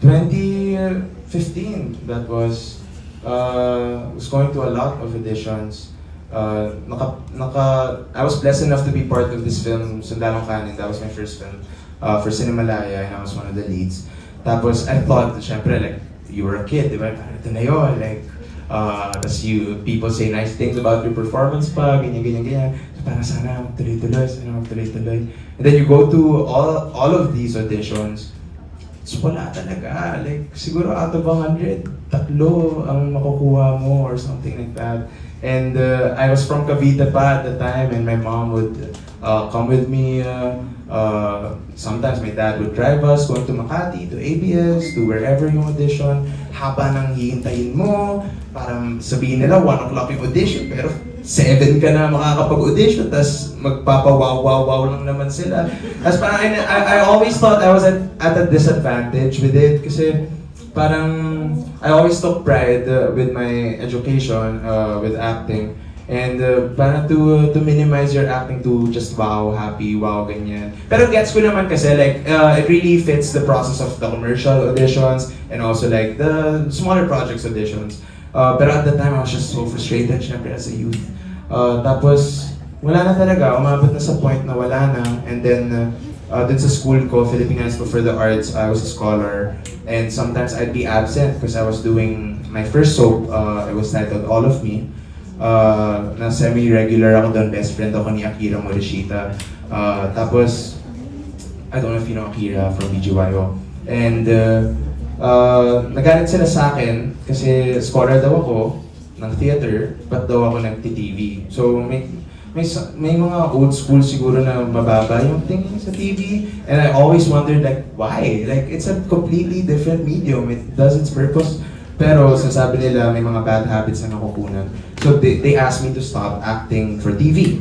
2015, that was going to a lot of auditions. I was blessed enough to be part of this film, Sundalong Kanin. That was my first film for Cinemalaya, and I was one of the leads. Tapos I thought, syempre, like, you were a kid, di ba? Ito na yun, like, tas people say nice things about your performance pa, ganyan. So parang sana magtuloy-tuloy. And then you go to all of these auditions, so wala talaga. Like, siguro out of 100, 3 ang makukuha mo or something like that. And I was from Cavite pa at the time, and my mom would come with me. Sometimes my dad would drive us going to Makati, to ABS, to wherever yung audition. Haba nang hihintayin mo, parang sabihin nila 1 o'clock yung audition, pero 7 ka na makakapag-audition, tas magpapa-wow lang naman sila. As parang, I always thought I was at a disadvantage with it, kasi parang I always took pride with my education, with acting. And parang to minimize your acting to just wow, happy, wow, ganyan. Pero gets ko naman kasi like, it really fits the process of the commercial auditions and also like the smaller projects auditions. Pero at the time, I was just so frustrated, syempre as a youth. Tapos, wala na talaga, umabot na sa point na wala na. And then, dun sa school ko, Philippine High School for the Arts, I was a scholar. And sometimes I'd be absent because I was doing my first soap. It was titled All of Me. Na semi-regular ako doon, best friend ako ni Akira Morishita. Tapos, I don't know if you know Akira from BGYO. And nagalit sila sa akin kasi scholar daw ako ng theater, but daw ako nagti-TV. So may mga old school siguro na mababa yung tingin sa TV. And I always wondered like, why? Like, it's a completely different medium. It does its purpose. Pero sasabi nila may mga bad habits na nakukunan. So they asked me to stop acting for TV.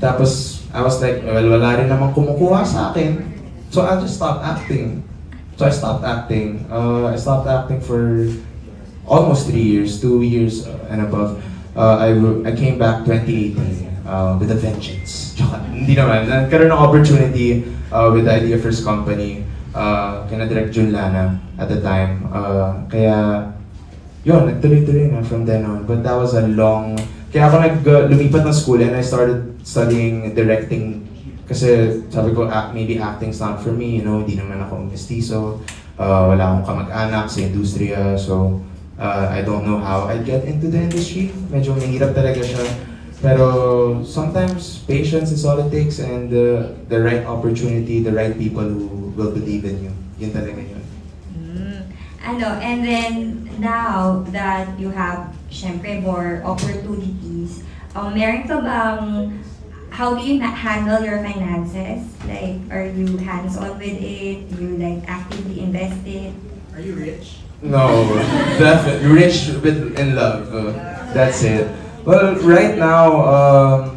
Tapos I was like, well, wala rin namang kumukuha sa akin. So I'll just stop acting. So I stopped acting. I stopped acting for almost 3 years, 2 years and above. I came back 2018 with a vengeance. Hindi naman. Nagkaroon ng opportunity with the Idea First Company. Kina Direk Jun Lana at the time. Kaya, yun, nagtuloy-tuloy na from then on. But that was a long... Kaya ako lumipat ng school and I started studying directing. Kasi sabi ko, maybe acting's not for me, you know, di naman ako mestizo. Wala akong kamag-anak sa industriya. So, I don't know how I'd get into the industry. Medyo mahirap talaga siya. Pero sometimes patience is all it takes and the right opportunity, the right people who will believe in you. Yun talaga yun. And then now that you have, syempre, more opportunities, meron ka bang, how do you handle your finances? Like, are you hands-on with it? Do you like actively invest it? Are you rich? No, definitely rich in love. That's it. Well, right now,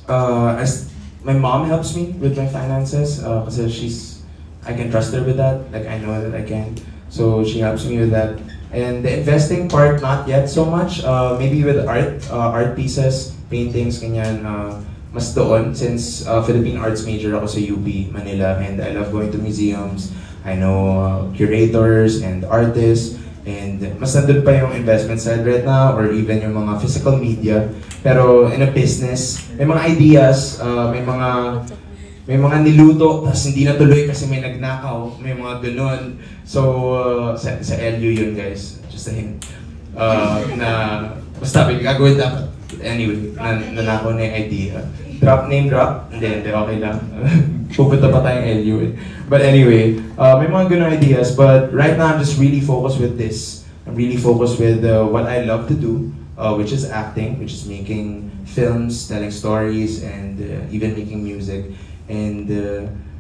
my mom helps me with my finances because I can trust her with that. Like, I know that I can. So she helps me with that. And the investing part, not yet so much. Maybe with art pieces, paintings, ganyan. Mas doon since Philippine Arts major ako sa UP Manila, and I love going to museums. I know curators and artists. And mas nandun pa yung investment side right now, or even yung mga physical media. Pero in a business, may mga ideas, may mga niluto, tapos hindi natuloy kasi may nagnakaw, may mga ganun. So, sa LU yun guys, just a hint. Basta gagawin dapat. Anyway, nanakaw na yung idea. Name drop, hindi, okay lang. Pupunta pa tayong LU eh. But anyway, may mga ganun ideas, but right now I'm just really focused with this. I'm really focused with what I love to do, which is acting, which is making films, telling stories, and even making music. And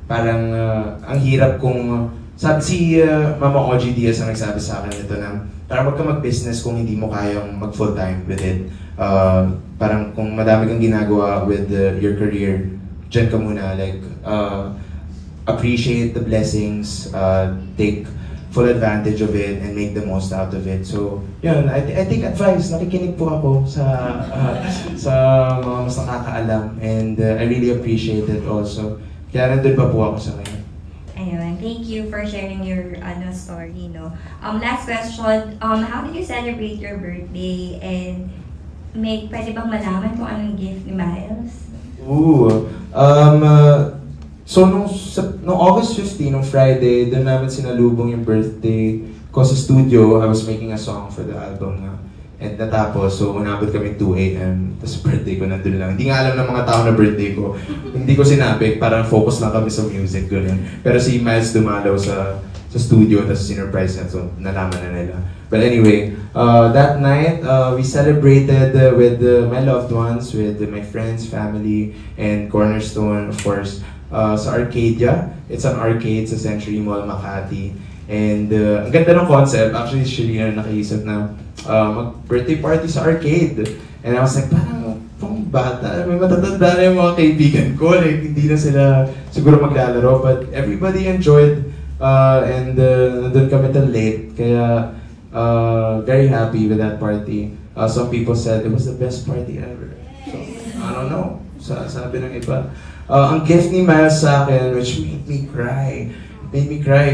parang ang hirap kung, sabi si Mama OG Diaz ang nagsabi sa akin ito na parang wag ka mag-business kung hindi mo kayang mag-full-time with it. Parang kung madami kang ginagawa with your career, dyan ka muna, like, appreciate the blessings, take full advantage of it, and make the most out of it. So, yun, I take advice. Nakikinig po ako sa mga mas nakakaalam, and I really appreciate it also. Kaya nandun pa po ako sa ngayon. Ayun. Thank you for sharing your story, no. Last question, how did you celebrate your birthday, and pwede bang malaman kung anong gift ni Miles? Ooh. So, nung August 15, nung Friday, doon namin sinalubong yung birthday ko sa studio. I was making a song for the album nga. And natapos, so unabot kami 2 a.m. Tapos birthday ko nandun lang. Hindi nga alam ng mga tao na birthday ko. Hindi ko sinabi, parang focus lang kami sa music, gano'n. Pero si Miles dumalaw sa studio, tapos sinurprise na, so nalaman na nila. But anyway, that night, we celebrated with my loved ones, with my friends, family, and Cornerstone, of course. Sa Arcadia. It's an arcade sa Century Mall, Makati. And ang ganda ng concept. Actually, Sherina nakaisip na mag-birthday party sa arcade. And I was like, parang pang bata. May matatanda na yung mga kaibigan ko. Like, hindi na sila siguro maglalaro. But everybody enjoyed. And nandun kami till late. Kaya very happy with that party. Some people said it was the best party ever. So, I don't know. Sabi ng iba. Ang gift ni Miles sa akin, which made me cry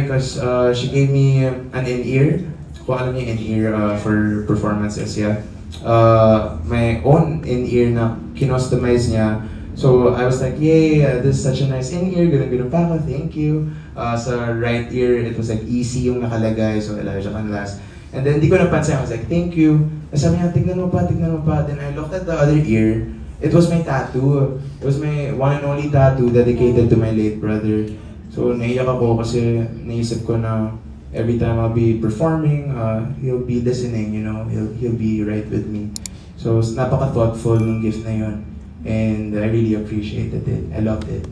because she gave me an in-ear. Kung alam niyo in-ear for performances, yeah. My own in-ear na kinostomize niya. So I was like, yay, this is such a nice in-ear, ganun pa ako, thank you. Sa right ear, it was like easy yung nakalagay, so Elijah Canlas. And then di ko napansin, I was like, thank you. Sabi niya, tignan mo pa. Then I looked at the other ear. It was my tattoo. It was my one and only tattoo dedicated to my late brother. So naiyak ako kasi naisip ko na every time I'll be performing, he'll be listening, you know, he'll be right with me. So napaka-thoughtful ng gift na yun. And I really appreciated it. I loved it.